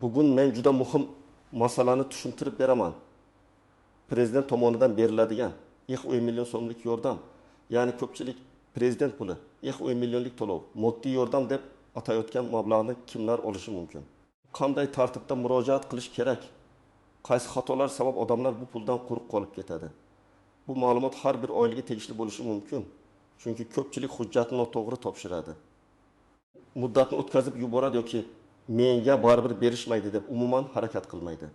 Bugun men juda muhim masalani tushuntirib beraman. Prezident tomonidan beriladigan 10 million so'mlik yordam, ya'ni ko'pchilik prezident puli, 10 millionlik to'lov, moddiy yordam deb atayotgan mablag'ni kimlar olishi mumkin? Qanday tartibda murojaat qilish kerak? Qaysi xatolar sabab odamlar bu puldan quruq qolib ketadi? Bu ma'lumot har bir oilaga tegishli bo'lishi mumkin. Chunki ko'pchilik hujjatni noto'g'ri topshiradi. Muddatni o'tkazib yuboradi yoki menga baribir berishmaydi deb umuman harakat qilmaydi.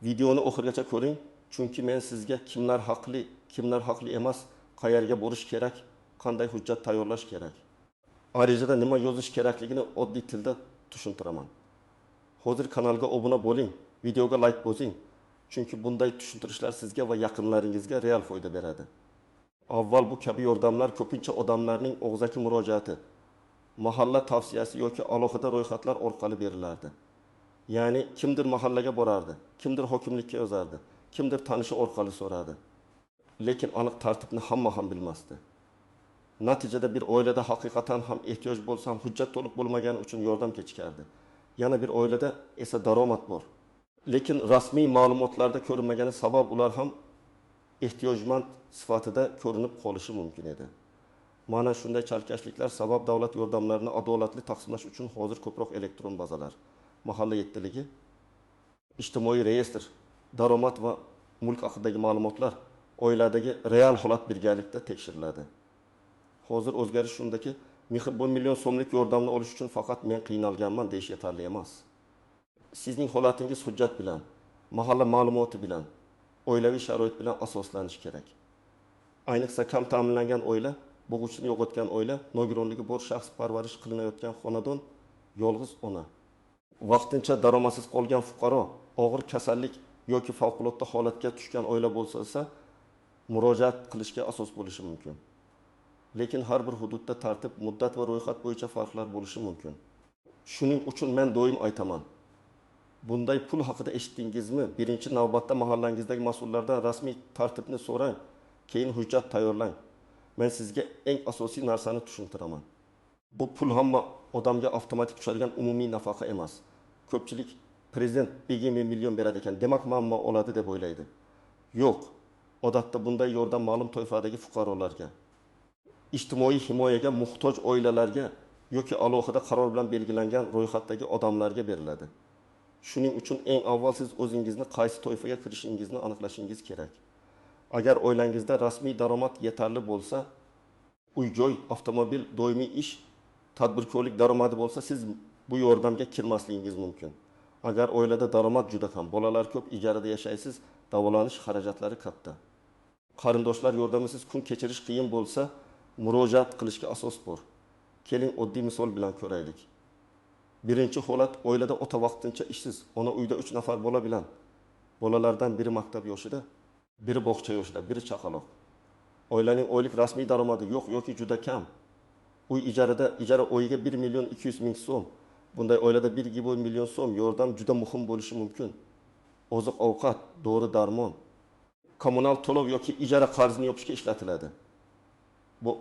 Videoni oxirigacha ko'ring, chunki men sizga kimlar haqli emas, qayerga borish kerak, qanday hujjat tayyorlash kerak, arizada nima yozish kerakligini oddiy tilda tushuntiraman. Hozir kanalga obuna bo'ling, videoga like bosing, chunki bunday tushuntirishlar sizga va yaqinlaringizga real foyda beradi. Avval bu kabi yordamlar ko'pincha odamlarning og'zaki murojaati, mahalla tavsiyasi yoki alohida ro'yxatlar orqali berilardi. Ya'ni kimdir mahallaga borardi, kimdir hokimlikka yozardi, kimdir tanishi orqali so'radi. Lekin aniq tartibni hamma ham bilmasdi. Natijada bir oilada haqiqatan ham ehtiyoj bo'lsa ham hujjat to'liq bo'lmagani uchun yordam kechikardi. Yana bir oilada esa daromad bor. Lekin rasmiy ma'lumotlarda ko'rinmagani sabab ular ham ehtiyojmand sifatida ko'rinib qolishi mumkin edi. Mana shunday chalkashliklar sabab davlat yordamlarini adolatli taqsimlash uchun hozir ko'proq elektron bazalar, mahalla yettiligi, ijtimoiy reyestr, daromad va mulk haqidagi ma'lumotlar oiladagi real holat birgalikda tekshiriladi. Hozir o'zgarish shundaki, 10 million so'mlik yordamni olish uchun faqat men qiynalganman deyish yetarli emas. Sizning holatingiz hujjat bilan, mahalla ma'lumoti bilan, oilaviy sharoit bilan asoslanishi kerak. Ayniqsa kam ta'minlangan oila, bo'g'uchini yo'qotgan oila, nogironligi bor shaxs parvarish qilinayotgan xonadon, yolg'iz ona, vaqtincha daromadsiz qolgan fuqaro, og'ir kasallik yoki favqulodda holatga tushgan oila bo'lsa, murojaat qilishga asos bo'lishi mumkin. Lekin har bir hududda tartib, muddat va ro'yxat bo'yicha farqlar bo'lishi mumkin. Shuning uchun men doim aytaman. Bunday pul haqida eshitdingizmi? Birinchi navbatda mahallangizdagi mas'ullardan rasmiy tartibni so'rang, keyin hujjat tayyorlang. Men sizga eng asosiy narsani tushuntiraman. Bu pul hamma odamga avtomatik tushadigan umumiy nafaqa emas. Ko'pchilik prezident 20 million beradi ekan, demak hamma oladi deb o'ylaydi. Yo'q. Odatda bunday yordam ma'lum toifadagi fuqarolarga, ijtimoiy himoyaga muhtoj oilalarga yoki alohida qaror bilan belgilangan ro'yxatdagi odamlarga beriladi. Shuning uchun eng avval siz o'zingizni qaysi toifaga kirishingizni aniqlashingiz kerak. Agar oilangizda rasmiy daromad yetarli bo'lsa, uy-joy, avtomobil, doimiy ish, tadbirkorlik daromadi bo'lsa, siz bu yordamga kirmasligingiz mumkin. Agar oilada daromad juda kam, bolalar ko'p, ijarada yashaysiz, davolanish xarajatlari katta. Qarindoshlar yordamisiz kun kechirish qiyin bo'lsa, murojaat qilishga asos bor. Keling oddiy misol bilan ko'raylik. Birinchi holat, oilada ota vaqtincha ishsiz, ona uyda 3 nafar bola bilan. Bolalardan biri maktab yoshida, biri bog'cha yoshida, biri chaqaloq. Oilaning oylik rasmiy daromadi yo'q yoki juda kam. Uy ijara oyiga 1 million 200 ming so'm. Bunday oilada 1 million so'm yordam juda muhim bo'lishi mumkin. Oziq-ovqat, dori-darmon, kommunal to'lov yoki ijara qarzini yopishga ishlatiladi. Bu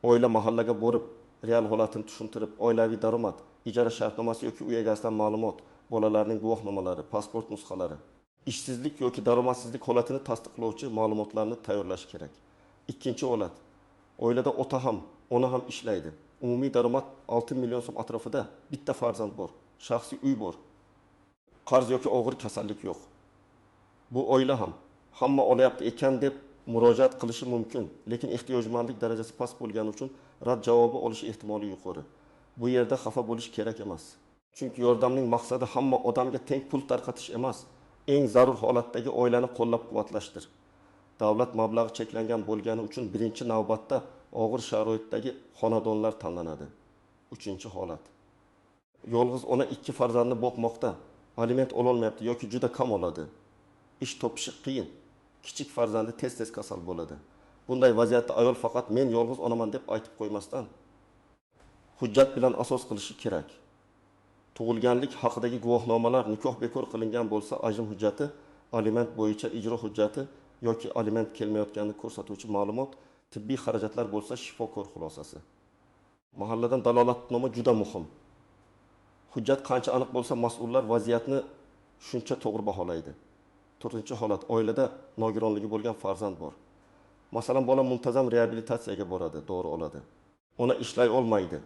oila mahallaga borib, real holatini tushuntirib, oilaviy daromad, ijara shartnomasi yoki uy egasidan ma'lumot, bolalarning guvohnomalari, pasport nusxalari, ishsizlik yoki daromadsizlik holatini tasdiqlovchi ma'lumotlarni tayyorlash kerak. Ikkinchi holat, oilada ota ham, ona ham ishlaydi. Umumiy daromad 6 million so'm atrofida, bitta farzand bor, shaxsiy uy bor. Qarz yoki og'ir kasallik yo'q. Bu oila ham hamma olyapti ekan deb murojaat qilishi mumkin, lekin ehtiyojmandlik darajasi past bo'lgani uchun rad javobi olish ehtimoli yuqori. Bu yerda xafa bo'lish kerak emas. Chunki yordamning maqsadi hamma odamga teng pul tarqatish emas, eng zarur holatdagi oilani qo'llab-quvvatlashdir. Davlat mablag'i cheklangan bo'lgani uchun birinchi navbatda og'ir sharoitdagi xonadonlar tanlanadi. Uchinchi holat. Yolg'iz ona 2 farzandni boqmoqda, aliment ololmayapti yoki juda kam oladi. Ish topishi qiyin. Kichik farzandi tez kasal bo'ladi. Bunday vaziyatda ayol faqat men yolg'iz onaman deb aytib qo'ymasdan, hujjat bilan asos qilishi kerak. Tug'ilganlik haqidagi guvohnomalar, nikoh bekor qilingan bo'lsa, ajrim hujjati, aliment bo'yicha ijro hujjati yoki aliment kelmayotganini ko'rsatuvchi ma'lumot, tibbiy xarajatlar bo'lsa, shifokor xulosasi. Mahalladan dalolatnoma juda muhim. Hujjat qancha aniq bo'lsa, mas'ullar vaziyatni shuncha to'g'ri baholaydi. 4-holat, oilada nogironligi bo'lgan farzand bor. Masalan, bola muntazam reabilitatsiyaga boradi, dori oladi. Ona ishlay olmaydi.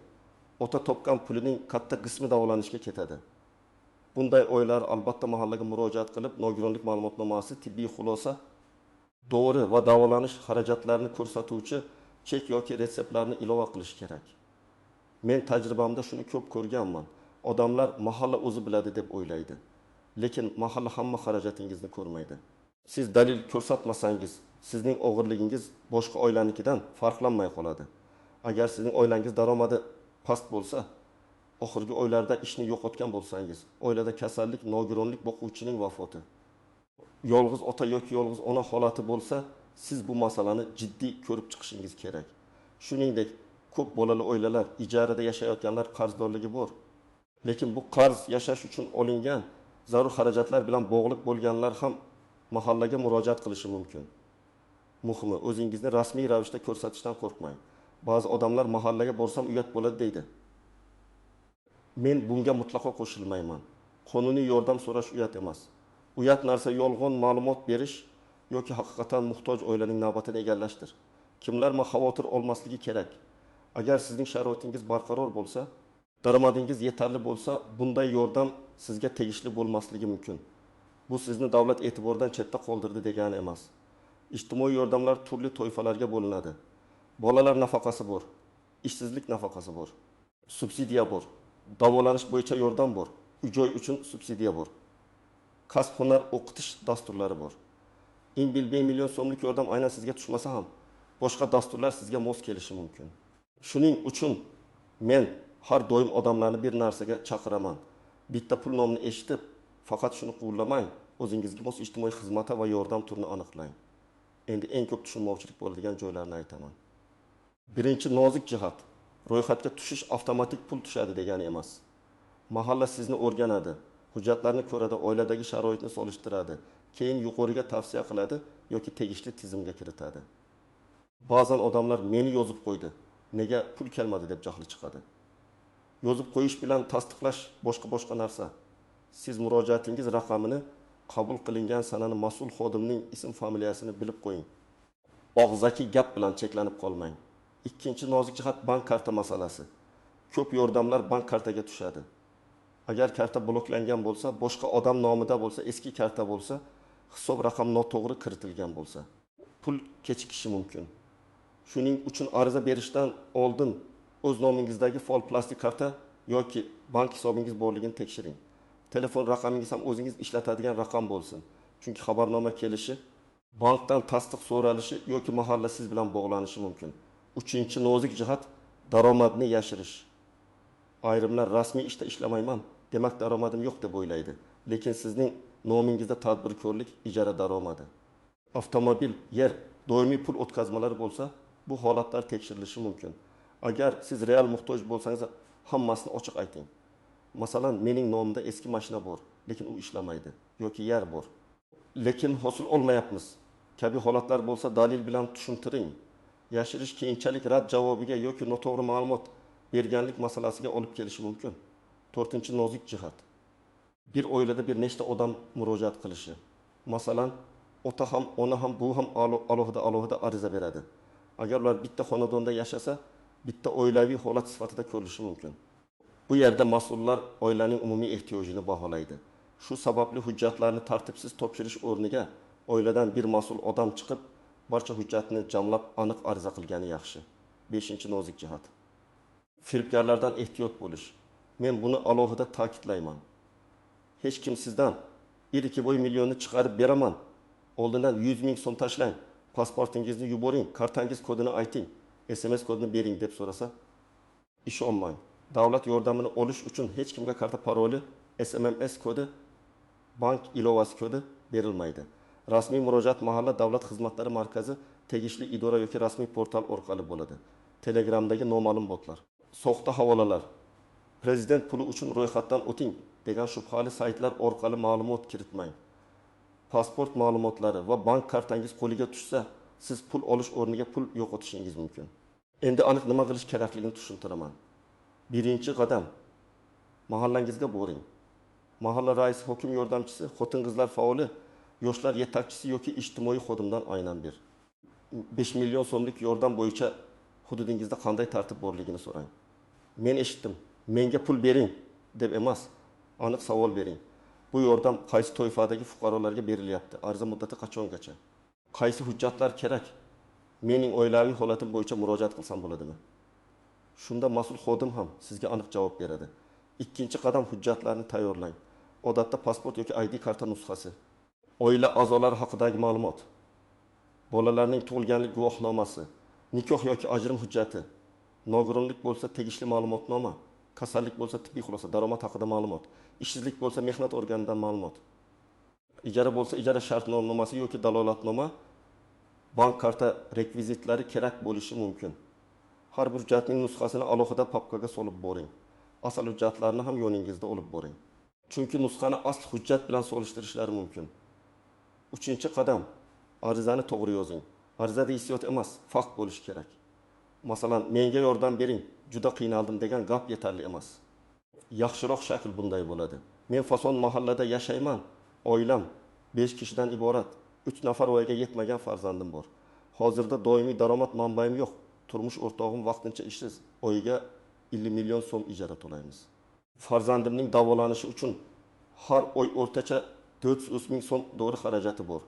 Ota topgan pulining katta qismi davolanishga ketadi. Bunday oilalar albatta mahallaga murojaat qilib, nogironlik ma'lumotnomasi, tibbiy xulosa, dori va davolanish xarajatlarini ko'rsatuvchi chek yoki retseptlarni ilova qilish kerak. Men tajribamda shuni ko'p ko'rganman. Odamlar mahalla o'zi biladi deb o'ylaydi. Lekin mahalla hamma xarajatingizni ko'rmaydi. Siz dalil ko'rsatmasangiz, sizning og'irligingiz boshqa oilanikidan farqlanmay qoladi. Agar sizning oilangiz daromadi past bo'lsa, oxirgi oylarda ishni yo'qotgan bo'lsangiz, oilada kasallik, nogironlik, boquvchining vafoti, yolg'iz ota yoki yolg'iz ona holati bo'lsa, siz bu masalani jiddiy ko'rib chiqishingiz kerak. Shuningdek, ko'p bolali oilalar, ijarada yashayotganlar qarzdorligi bor. Lekin bu qarz yashash uchun olingan zarur xarajatlar bilan bog'liq bo'lganlar ham mahallaga murojaat qilishi mumkin. Muhimi, o'zingizni rasmiy ravishda ko'rsatishdan qo'rqmang. Ba'zi odamlar mahallaga borsam uyat bo'ladi deydi. Men bunga mutlaqo qo'shilmayman. Qonuniy yordam so'rash uyat emas. Uyat narsa yolg'on ma'lumot berish yoki haqiqatan muhtoj oilaning navbatini egallashdir. Kimlar xavotir olmasligi kerak. Agar sizning sharoitingiz barqaror bo'lsa, daromadingiz yetarli bo'lsa, bunday yordam sizga tegishli bo'lmasligi mumkin. Bu sizni davlat e'tiboridan chetda qoldirdi degani emas. Ijtimoiy yordamlar turli toifalarga bo'linadi. Bolalar nafaqasi bor, ishsizlik nafaqasi bor, subsidiya bor, davolanish bo'yicha yordam bor, uy-joy uchun subsidiya bor. Kasb-hunar o'qitish dasturlari bor. Eng bilbey million so'mlik yordam aynan sizga tushmasa ham, boshqa dasturlar sizga mos kelishi mumkin. Shuning uchun men har doim odamlarni bir narsaga chaqiraman. Bitta pul nomini eshitib, faqat shuni quvlamang, o'zingizga mos ijtimoiy xizmat va yordam turini aniqlang. Endi eng ko'p tushunmovchilik bo'ladigan joylarni aytaman. Birinchi nozik jihat, ro'yxatga tushish avtomatik pul tushadi degani emas. Mahalla sizni o'rganadi, hujjatlarni ko'radi, oiladagi sharoitni solishtiradi, keyin yuqoriga tavsiya qiladi yoki tegishli tizimga kiritadi. Ba'zan odamlar meni yozib qo'ydi, nega pul kelmadi deb jahli chiqadi. Yozib qo'yish bilan tasdiqlash boshqa narsa. Siz murojaatingiz raqamini, qabul qilingan sanani, mas'ul xodimning ism familiyasini bilib qo'ying. Og'zaki gap bilan cheklanib qolmang. Ikkinchi nozik jihat bank karta masalasi. Ko'p yordamlar bank kartaga tushadi. Agar karta bloklangan bo'lsa, boshqa odam nomida bo'lsa, eski karta bo'lsa, hisob raqam noto'g'ri kiritilgan bo'lsa, pul kechikishi mumkin. Shuning uchun ariza berishdan oldin o'z nomingizdagi fol plastik karta yoki bank hisobingiz borligini tekshiring. Telefon raqamingiz ham o'zingiz ishlatadigan raqam bo'lsin. Chunki xabarnoma kelishi, bankdan tasdiq so'ralishi yoki mahalla siz bilan bog'lanishi mumkin. Uchinchi nozik jihat daromadni yashirish. Ayrimlar rasmiy ishda ishlamayman, demak daromadim yo'q deb o'ylaydi. Lekin sizning nomingizda tadbirkorlik, ijara daromadi, avtomobil, yer, doimiy pul o'tkazmalari bo'lsa, bu holatlar tekshirilishi mumkin. Agar siz real muhtoj bo'lsangiz, hammasini ochiq ayting. Masalan, mening nomimda eski mashina bor, lekin u ishlamaydi yoki yer bor, lekin hosil olmayapmiz kabi holatlar bo'lsa, dalil bilan tushuntiring. Yashirish keyinchalik rad javobiga yoki noto'g'ri ma'lumot berganlik masalasiga olib kelishi mumkin. 4-nozik jihat. Bir oilada bir nechta odam murojaat qilishi. Masalan, ota ham, ona ham, bu ham alohida ariza beradi. Agar ular bitta xonadonda yashasa, bitta oilaviy holat sifatida ko'rilishi mumkin. Bu yerda mas'ullar oilaning umumiy ehtiyojini baholaydi. Shu sababli hujjatlarni tartibsiz topshirish o'rniga oiladan bir mas'ul odam chiqib, barcha hujjatni jamlab aniq ariza qilgani yaxshi. 5-nozik jihat. Firibgarlardan ehtiyot bo'lish. Men buni alohida ta'kidlayman. Hech kim sizdan 1-2 millionni chiqarib beraman, oldindan 100 ming so'm tashlang, pasportingizni yuboring, kartangiz kodini ayting, SMS kodini bering deb so'rasa, ishonmang. Davlat yordamini olish uchun hech kimga karta paroli, SMS kodi, bank ilovasi kodi berilmaydi. Rasmiy murojaat mahalla davlat xizmatlari markazi, tegishli idora yoki rasmiy portal orqali bo'ladi. Telegramdagi noma'lum botlar, soxta havolalar, prezident puli uchun ro'yxatdan o'ting degan shubhali saytlar orqali ma'lumot kiritmang. Pasport ma'lumotlari va bank kartangiz qo'liga tushsa, siz pul olish o'rniga pul yo'qotishingiz mumkin. Endi aniq nima qilish kerakligini tushuntiraman. Birinchi qadam, Mahallangizga boring. Mahalla raisi, hokim yordamchisi, xotin-qizlar faoli, yoshlar yetakchisi yoki ijtimoiy xodimdan aynan bir. 5 milyon so'mlik yordam bo'yicha hududingizda qanday tartib borligini so'rang. Men eshitdim. Menga pul bering deb emas, aniq savol bering. Bu yordam qaysi toifadagi fuqarolarga berilyapti? Ariza muddati qachongacha? Qaysi hujjatlar kerak? Mening oilaviy holatim bo'yicha murojaat qilsam bo'ladimi? Shunda mas'ul xodim ham sizga aniq javob beradi. Ikkinchi qadam, hujjatlarni tayyorlang. Odatda pasport yoki ID karta nusxasi, oila a'zolari haqidagi ma'lumot, bolalarning tug'ilganlik guvohnomasi, nikoh yoki ajrim hujjati, nogironlik bo'lsa tegishli ma'lumotnoma, kasallik bo'lsa tibbiy xulosa, daromad haqida ma'lumot, ishsizlik bo'lsa mehnat organidan ma'lumot, ijara bo'lsa ijara shartnomasi yoki dalolatnoma, bank karta rekvizitlari kerak bo'lishi mumkin. Har bir hujjatning nusxasini alohida papkaga solib boring. Asl hujjatlarni ham yoningizda olib boring. Chunki nusxani asl hujjat bilan solishtirishlari mumkin. Uchinchi qadam, arizani to'g'ri yozing. Arizada hissiyot emas, fakt bo'lishi kerak. Masalan, menga yordam bering, juda qiynaldim degan gap yetarli emas. Yaxshiroq shakl bunday bo'ladi. Men fason mahallada yashayman. Oilam 5 kishidan iborat. 3 nafar voyaga yetmagan farzandim bor. Hozirda doimiy daromad manbaim yo'q. Turmush o'rtog'im vaqtincha ishsiz. Oyiga 50 million so'm ijara to'laymiz. Farzandimning davolanishi uchun har oy o'rtacha 400 ming so'm dori xarajati bor.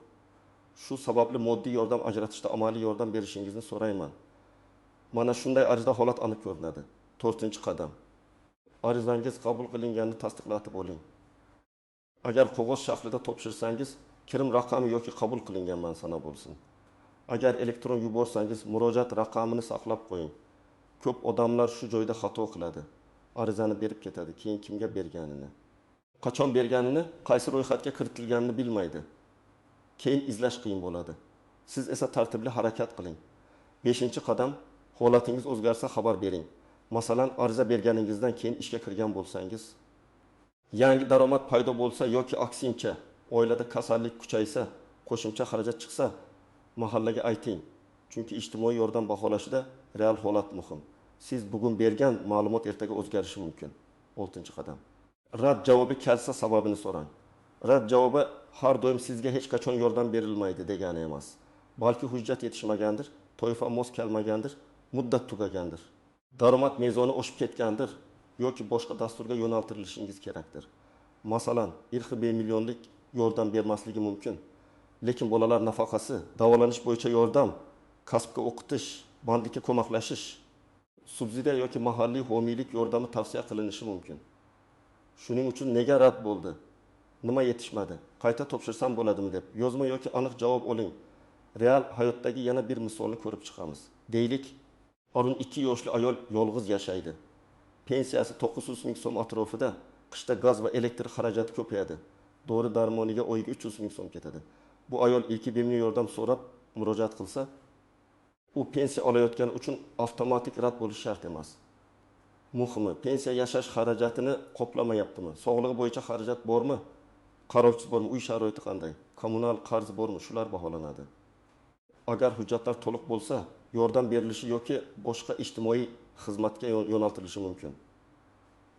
Shu sababli moddiy yordam ajratishda amaliy yordam berishingizni so'rayman. Mana shunday arizada holat aniq ko'rinadi. 4-qadam. Arizangiz qabul qilinganini tasdiqlatib oling. Agar qog'oz shaklida topshirsangiz, kirim raqami yoki qabul qilingan mansana bo'lsin. Agar elektron yuborsangiz, murojaat raqamini saqlab qo'ying. Ko'p odamlar shu joyda xato qiladi. Arizani berib ketadi, keyin kimga berganini, qachon berganini, qaysi ro'yxatga kiritilganini bilmaydi. Keyin izlash qiyin bo'ladi. Siz esa tartibli harakat qiling. 5-qadam, holatingiz o'zgarsa xabar bering. Masalan, ariza berganingizdan keyin ishga kirgan bo'lsangiz, yangi daromad paydo bo'lsa yoki aksincha, oilada kasallik kuchaysa, qo'shimcha xarajat chiqsa, mahallaga ayting. Chunki ijtimoiy yordam baholashida real holat muhim. Siz bugun bergan ma'lumot ertaga o'zgarishi mumkin. 6-qadam. Rad javobi kelsa sababini so'rang. Rad javobi har doim sizga hech qachon yordam berilmaydi degani emas. Balki hujjat yetishmagandir, toifa mos kelmagandir, muddat tugagandir. Daromad mezoni oshib ketgandir yoki boshqa dasturga yo'naltirilishingiz kerakdir. Masalan, 1 millionlik yordam bermasligi mumkin. Lekin bolalar nafaqasi, davolanish bo'yicha yordam, kasbga o'qitish, bandlikka ko'maklashish, subsidiya yoki mahalliy homiylik yordami tavsiya qilinishi mumkin. Shuning uchun nega rad bo'ldi? Nima yetishmadi? Qayta topshirsam bo'ladimi deb yozma yoki aniq javob oling. Real hayotdagi yana bir misolni ko'rib chiqamiz. Deylik, Orun 2 yoshli ayol yolg'iz yashaydi. Pensiyasi 900 ming so'm atrofida, qishda gaz va elektr xarajati ko'payadi. Dori darmoniga oyiga 300 ming so'm ketadi. Bu ayol ilk bemni yordam so'rab murojaat qilsa, u pensiya olayotgani uchun avtomatik rad bo'lishi shart emas. Muhimi, pensiya yashash xarajatini qoplamayaptimi? Sog'lig'i bo'yicha xarajat bormi? Qarovchi bormi? Uy sharoiti qanday? Kommunal qarz bormi? Shular baholanadi. Agar hujjatlar to'liq bo'lsa, yordam berilishi yoki boshqa ijtimoiy xizmatga yo'naltirilishi mumkin.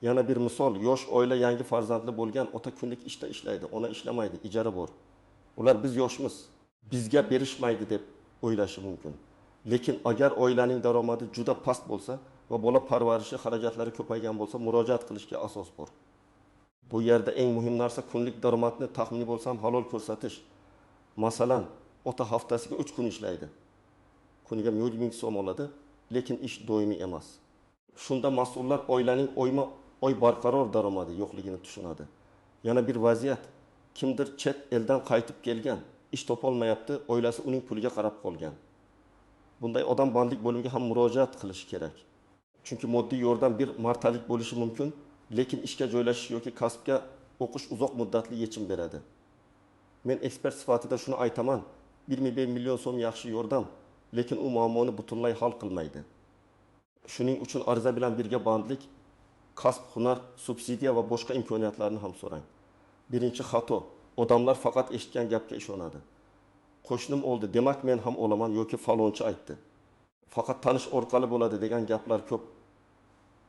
Yana bir misol, yosh oila yangi farzandli bo'lgan ota kunlik ishda ishlaydi, ona ishlamaydi, ijara bor. Ular biz yoshmiz, bizga berishmaydi deb o'ylashi mumkin. Lekin agar oilaning daromadi juda past bo'lsa va bola parvarishi xarajatlari ko'paygan bo'lsa, murojaat qilishga asos bor. Bu yerda eng muhim narsa kunlik daromadni taxminiy bo'lsam halol ko'rsatish. Masalan, ota haftasiga 3 kun ishlaydi. Kuniga 100 ming so'm oladi, lekin ish doimiy emas. Shunda mas'ullar oilaning oy barqaror daromadi yo'qligini tushunadi. Yana bir vaziyat, kimdir chet eldan qaytib kelgan, ish topolmayapti, oilasi uning puliga qarab qolgan. Bunday odam bandlik bo'limiga ham murojaat qilishi kerak. Chunki moddiy yordam bir martalik bo'lishi mumkin, lekin ishga joylashish yoki kasbga o'qish uzoq muddatli yechim beradi. Men ekspert sifatida shuni aytaman, 1 million so'm yaxshi yordam, lekin u muammoni butunlay hal qilmaydi. Shuning uchun ariza bilan birga bandlik, kasb, hunar, subsidiya va boshqa imkoniyatlarni ham so'rang. Birinchi xato, odamlar faqat eshitgan gapga ishonadi. Qo'shnim oldi, demak men ham olaman yoki falonchi aytdi. Faqat tanish orqali bo'ladi degan gaplar ko'p.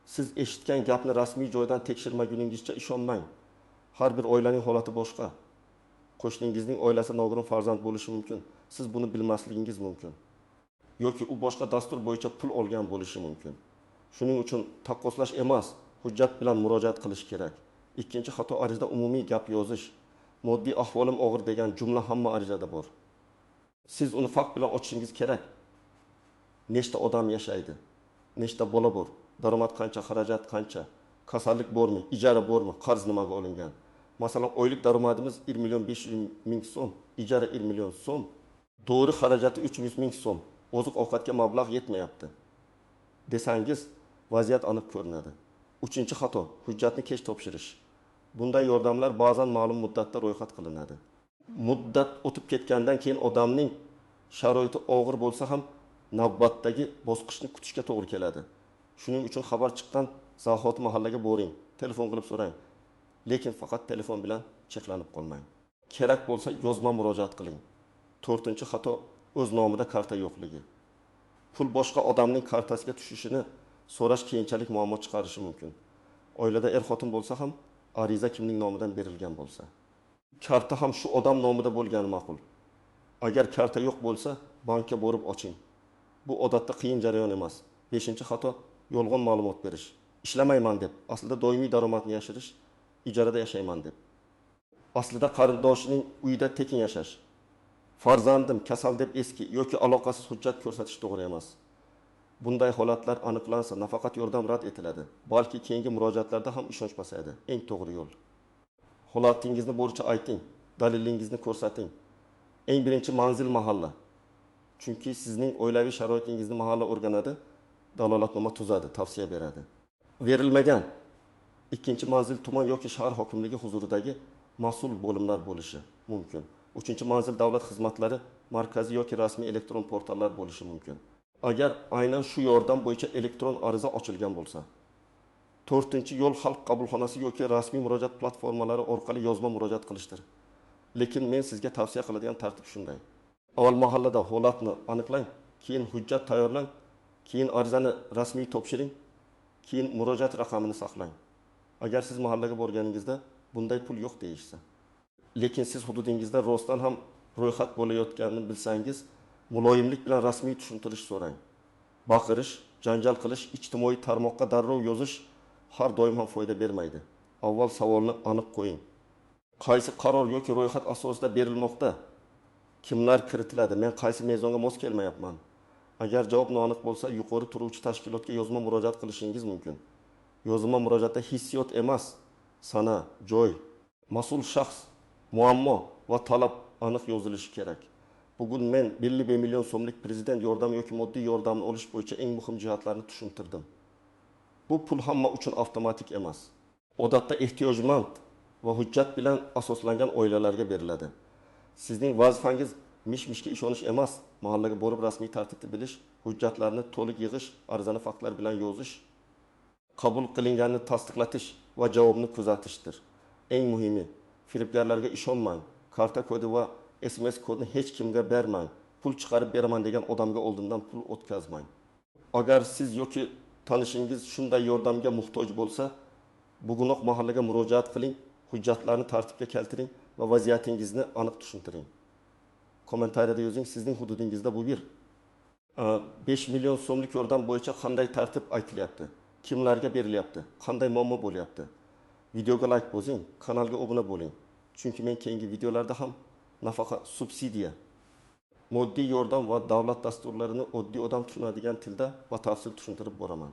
Siz eshitgan gapni rasmiy joydan tekshirmaguningizcha ishonmang. Har bir oilaning holati boshqa. Qo'shningizning oilasi nogiron farzand bo'lishi mumkin. Siz buni bilmasligingiz mumkin. Yoki u boshqa dastur bo'yicha pul olgan bo'lishi mumkin. Shuning uchun taqqoslash emas, hujjat bilan murojaat qilish kerak. Ikkinchi xato arizada umumiy gap yozish. Moddiy ahvolim og'ir degan jumla hamma arizada bor. Siz uni fakt bilan ochishingiz kerak. Nechta odam yashaydi? Nechta bola bor? Daromad qancha, xarajat qancha? Kasallik bormi? Ijara bormi? Qarz nimaga olingan? Masalan, oylik daromadimiz 1 million 500 ming so'm, ijara 1 million so'm, dori xarajati 300 ming so'm. Oziq ovqatga mablag' yetmayapti desangiz, vaziyat aniq ko'rinadi. Uchinchi xato, hujjatni kech topshirish. Bunday yordamlar ba'zan ma'lum muddatda ro'yxat qilinadi. Muddat o'tib ketgandan keyin odamning sharoiti og'ir bo'lsa ham navbatdagi bosqichni kutishga to'g'ri keladi. Shuning uchun xabar chiqqan zahoti mahallaga boring, telefon qilib so'rang. Lekin faqat telefon bilan cheklanib qolmang. Kerak bo'lsa yozma murojaat qiling. To'rtinchi xato, o'z nomida karta yo'qligi. Pul boshqa odamning kartasiga tushishini so'rash keyinchalik muammo chiqarishi mumkin. Oilada er-xotin bo'lsa ham ariza kimning nomidan berilgan bo'lsa. Karta ham shu odam nomida bo'lgani ma'qul. Agar karta yo'q bo'lsa, bankka borib oching. Bu odatda qiyin jarayon emas. 5-xato, yolg'on ma'lumot berish. Ishlamayman deb, aslida doimiy daromadni yashirish, ijarada yashayman deb. Aslida qarindoshining uyida tekin yashash. Farzandim kasal deb eski yoki aloqasiz hujjat ko'rsatish to'g'ri emas. Bunday holatlar aniqlansa, nafaqat yordam rad etiladi, balki keyingi murojaatlarda ham ishonch pasayadi. Eng to'g'ri yo'l. Holatingizni bo'yicha ayting, dalilingizni ko'rsating. Eng birinchi manzil mahalla. Chunki sizning oilaviy sharoitingizni mahalla o'rganadi, dalolatnoma tuzadi, tavsiya beradi. Verilmagan ikkinchi manzil tuman yoki shahar hokimligi huzuridagi mas'ul bo'limlar bo'lishi mumkin. 3-manzil davlat xizmatlari markaziy yoki rasmiy elektron portallar bo'lishi mumkin. Agar aynan shu yordam bo'yicha elektron ariza ochilgan bo'lsa. 4-yo'l xalq qabulxonasi yoki rasmiy murojaat platformalari orqali yozma murojaat qilishdir. Lekin men sizga tavsiya qiladigan tartib shunday. Avval mahallada holatni aniqlang, keyin hujjat tayyorlang, keyin arizani rasmiy topshiring, keyin murojaat raqamini saqlang. Agar siz mahallaga borganingizda bunday pul yo'q deyishsa, lekin siz hududingizda rostdan ham ro'yxat bo'layotganini bilsangiz, muloyimlik bilan rasmiy tushuntirish so'rang. Baqirish, janjal qilish, ijtimoiy tarmoqqa darrov yozish har doim ham foyda bermaydi. Avval savolni aniq qo'ying. Qaysi qaror yoki ro'yxat asosida berilmoqda? Kimlar kiritiladi? Men qaysi mezonga mos kelmayapman? Agar javob noaniq bo'lsa, yuqori turuvchi tashkilotga yozma murojaat qilishingiz mumkin. Yozma murojaatda hissiyot emas, sana, joy, mas'ul shaxs, muammo va talab aniq yozilishi kerak. Bugun men 1 million so'mlik prezident yordami yoki moddiy yordamni olish bo'yicha eng muhim jihatlarni tushuntirdim. Bu pul hamma uchun avtomatik emas. Odatda ehtiyojmand va hujjat bilan asoslangan oilalarga beriladi. Sizning vazifangiz mish-mishga ishonish emas, mahallaga borib rasmiy tartibni bilish, hujjatlarni to'liq yig'ish, arizani faktlar bilan yozish, qabul qilinganini tasdiqlatish va javobni kuzatishdir. Eng muhimi, firibgarlarga ishonmang. Karta kodi va SMS kodini hech kimga bermang. Pul chiqarib beraman degan odamga oldindan pul o'tkazmang. Agar siz yoki tanishingiz shunday yordamga muhtoj bo'lsa, bugunoq mahallaga murojaat qiling, hujjatlarni tartibga keltiring va vaziyatingizni aniq tushuntiring. Kommentariyada yozing, sizning hududingizda bu 5 million so'mlik yordam bo'yicha qanday tartib aytilyapti? Kimlarga berilyapti? Qanday muammo bo'lyapti? Videoga like bosing, kanalga obuna bo'ling. Chunki men keyingi videolarda ham nafaqa, subsidiya, moddiy yordam va davlat dasturlarini oddiy odam tushunadigan tilda batafsil tushuntirib boraman.